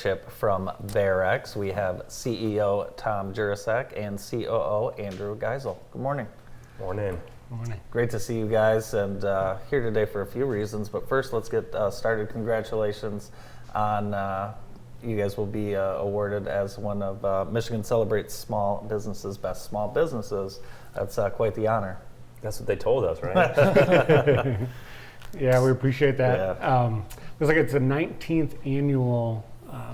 partnership from Bearex. We have CEO Tom Jurasek and COO Andrew Gissal. Good morning. Morning. Morning. Great to see you guys, and here today for a few reasons. But first, let's get started. Congratulations on you guys will be awarded as one of Michigan Celebrates Small Businesses Best Small Businesses. That's quite the honor. That's what they told us, right? Yeah, we appreciate that. Yeah. Looks like it's the 19th annual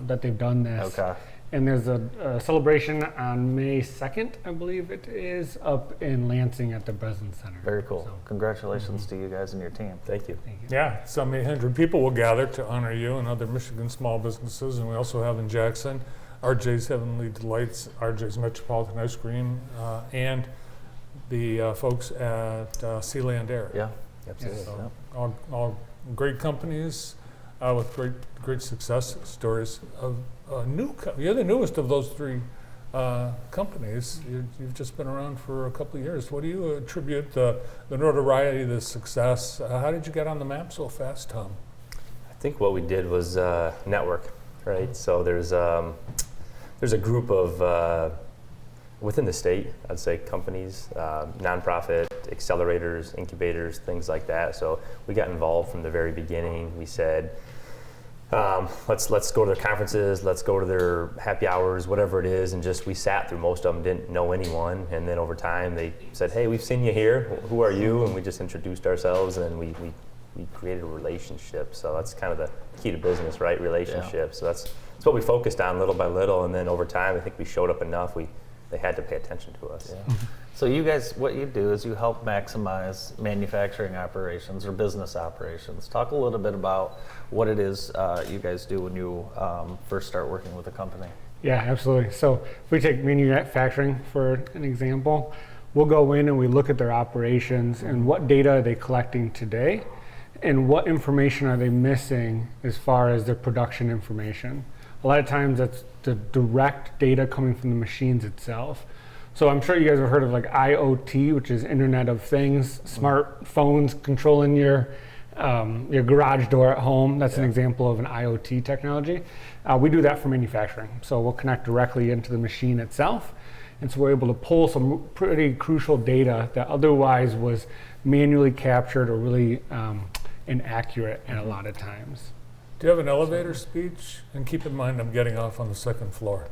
that they've done this. Okay. And there's a celebration on May 2nd, I believe it is, up in Lansing at the Breslin Center. Very cool. So, Congratulations to you guys and your team. Thank you. thank you. Yeah, some 800 people will gather to honor you and other Michigan small businesses. And we also have in Jackson, RJ's Heavenly Delights, RJ's Metropolitan Ice Cream, and the folks at Sealand Air. Yeah. Absolutely. So all great companies with great success stories. You're the newest of those three companies. You've just been around for a couple of years. What do you attribute the notoriety, the success? How did you get on the map so fast, Tom? I think what we did was network, right? So there's a group of within the state, I'd say, companies, nonprofit, accelerators, incubators, things like that. So we got involved from the very beginning. We said, let's go to their conferences, let's go to their happy hours, whatever it is, and we sat through most of them, didn't know anyone, and then over time they said, hey, we've seen you here, who are you? And we just introduced ourselves, and we created a relationship. So that's kind of the key to business, right? Relationships. Yeah. So that's what we focused on little by little, and then over time I think we showed up enough, they had to pay attention to us. Yeah. So you guys, what you do is you help maximize manufacturing operations or business operations. Talk a little bit about what it is you guys do when you first start working with a company. Yeah, absolutely. So if we take manufacturing for an example, we'll go in and we look at their operations and what data are they collecting today and what information are they missing as far as their production information. A lot of times that's the direct data coming from the machines itself. So I'm sure you guys have heard of like IoT, which is Internet of Things, smartphones controlling your garage door at home. That's an example of an IoT technology. We do that for manufacturing. So we'll connect directly into the machine itself. And so we're able to pull some pretty crucial data that otherwise was manually captured or really inaccurate at a lot of times. Do you have an elevator speech? And keep in mind, I'm getting off on the second floor.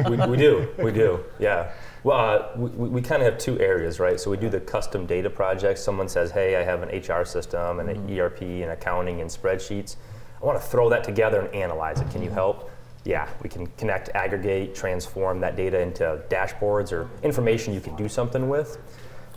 we do, yeah. Well, we kind of have two areas, right? So we do the custom data projects. Someone says, hey, I have an HR system and an ERP and accounting and spreadsheets. I want to throw that together and analyze it. Can you help? Yeah, we can connect, aggregate, transform that data into dashboards or information you can do something with.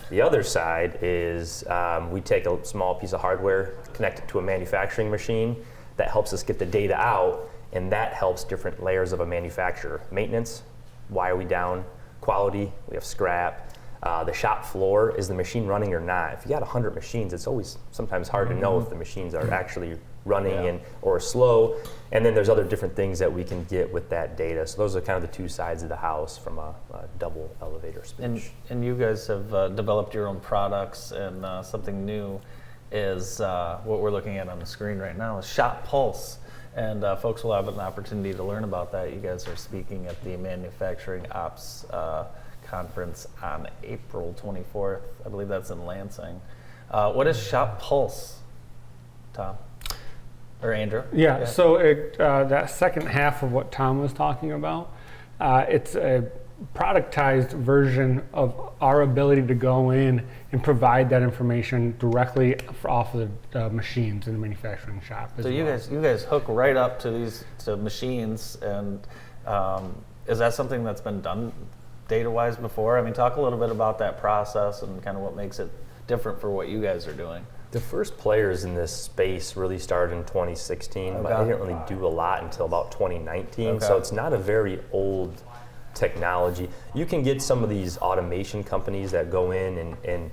The other side is we take a small piece of hardware, connect it to a manufacturing machine. That helps us get the data out, and that helps different layers of a manufacturer. Maintenance, why are we down? Quality, we have scrap. The shop floor, is the machine running or not? If you got 100 machines, it's always sometimes hard to know if the machines are actually running or slow. And then there's other different things that we can get with that data. So those are kind of the two sides of the house from a double elevator speech. And you guys have developed your own products, and something new is what we're looking at on the screen right now is Shop Pulse. And folks will have an opportunity to learn about that. You guys are speaking at the Manufacturing Ops Conference on April 24th. I believe that's in Lansing. What is Shop Pulse, Tom? Or Andrew? Yeah. So that second half of what Tom was talking about, it's a productized version of our ability to go in and provide that information directly off of the machines in the manufacturing shop. So you guys hook right up to these machines, and is that something that's been done data-wise before? I mean, talk a little bit about that process and kind of what makes it different for what you guys are doing. The first players in this space really started in 2016, but they didn't really do a lot until about 2019. So it's not a very old technology. You can get some of these automation companies that go in and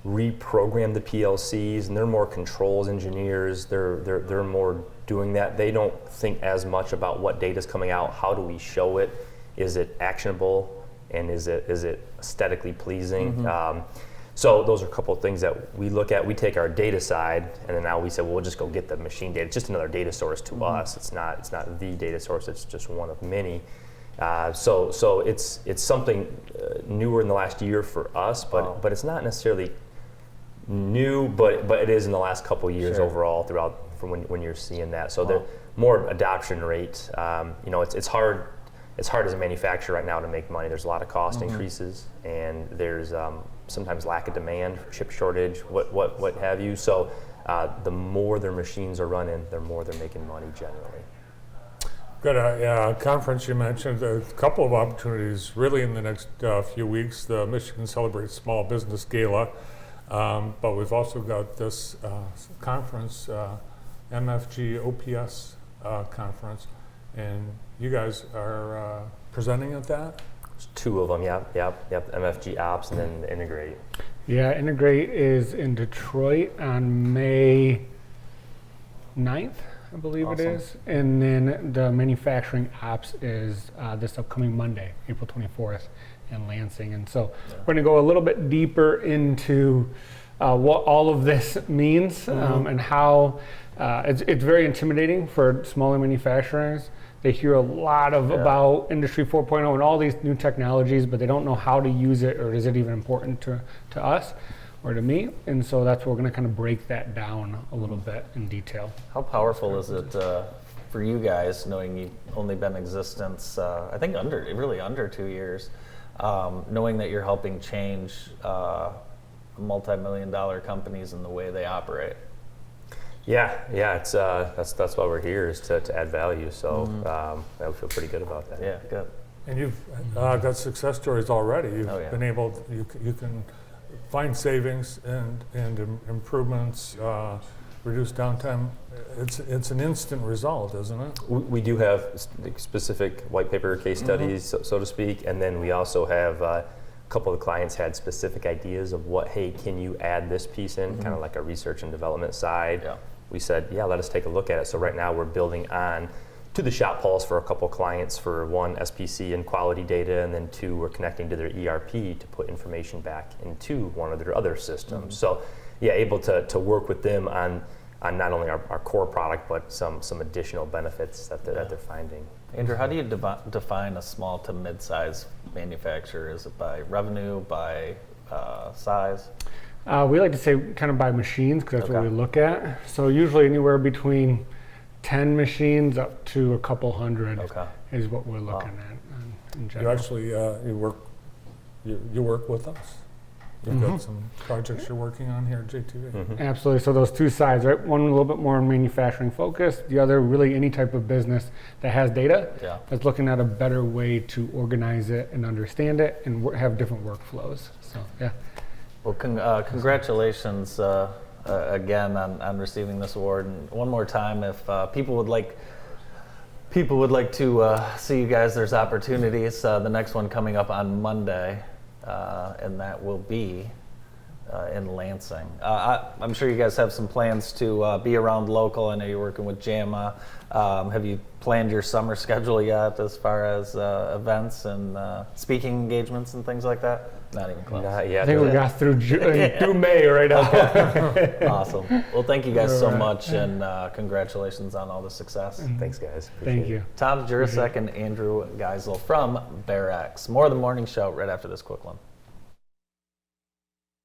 reprogram the PLCs, and they're more controls engineers. They're more doing that. They don't think as much about what data's coming out. How do we show it? Is it actionable? And is it aesthetically pleasing? So those are a couple of things that we look at. We take our data side, and then now we say, well, we'll just go get the machine data. It's just another data source to us. It's not the data source. It's just one of many. So it's something newer in the last year for us, but it's not necessarily new, but it is in the last couple of years overall throughout from when you're seeing that. So the more adoption rate. It's hard. It's hard as a manufacturer right now to make money. There's a lot of cost increases, and there's sometimes lack of demand, chip shortage, what have you. So the more their machines are running, the more they're making money generally. Good. Conference you mentioned, a couple of opportunities really in the next few weeks. The Michigan Celebrates Small Business Gala, but we've also got this conference, MFG OPS conference, and you guys are presenting at that? There's two of them, yep. MFG Ops and then Integrate. Yeah, Integrate is in Detroit on May 9th. I believe it is. And then the manufacturing ops is this upcoming Monday, April 24th in Lansing. And so we're going to go a little bit deeper into what all of this means and how it's very intimidating for smaller manufacturers. They hear a lot about Industry 4.0 and all these new technologies, but they don't know how to use it, or is it even important to us or to me. And so that's where we're going to kind of break that down a little bit in detail. How powerful is it for you guys, knowing you've only been in existence, I think under 2 years, knowing that you're helping change multi-million-dollar companies in the way they operate? Yeah, it's that's why we're here, is to add value. So I feel pretty good about that. Yeah, good. And you've got success stories already. You've been able, you can find savings and improvements, reduce downtime. It's an instant result, isn't it? We do have specific white paper case studies, so to speak, and then we also have a couple of the clients had specific ideas of hey, can you add this piece in, kind of like a research and development side. Yeah. We said, let us take a look at it. So right now we're building on to the shop pulse for a couple clients, for one, SPC and quality data, and then two, we're connecting to their ERP to put information back into one of their other systems. So able to work with them on not only our core product, but some additional benefits that they're finding. Andrew, how do you define a small to mid-size manufacturer? Is it by revenue, by size? We like to say kind of by machines, because that's what we look at. So usually anywhere between 10 machines up to a couple hundred is what we're looking at in general. You actually you work with us. You've got some projects you're working on here at JTV. Absolutely. So those two sides, right? One a little bit more manufacturing focused. The other really any type of business that has data that's looking at a better way to organize it and understand it and have different workflows. So Well, congratulations again on receiving this award. And one more time, if people would like to see you guys, there's opportunities. The next one coming up on Monday, and that will be in Lansing. I'm sure you guys have some plans to be around local. I know you're working with JAMA. Have you planned your summer schedule yet as far as events and speaking engagements and things like that? Not even close. Not yet. I think we got through May right now. Awesome. Well, thank you guys so much, and congratulations on all the success. Thanks, guys. Thank you. Tom Jurasek and Andrew Gissal from Bearex. More of the morning show right after this quick one.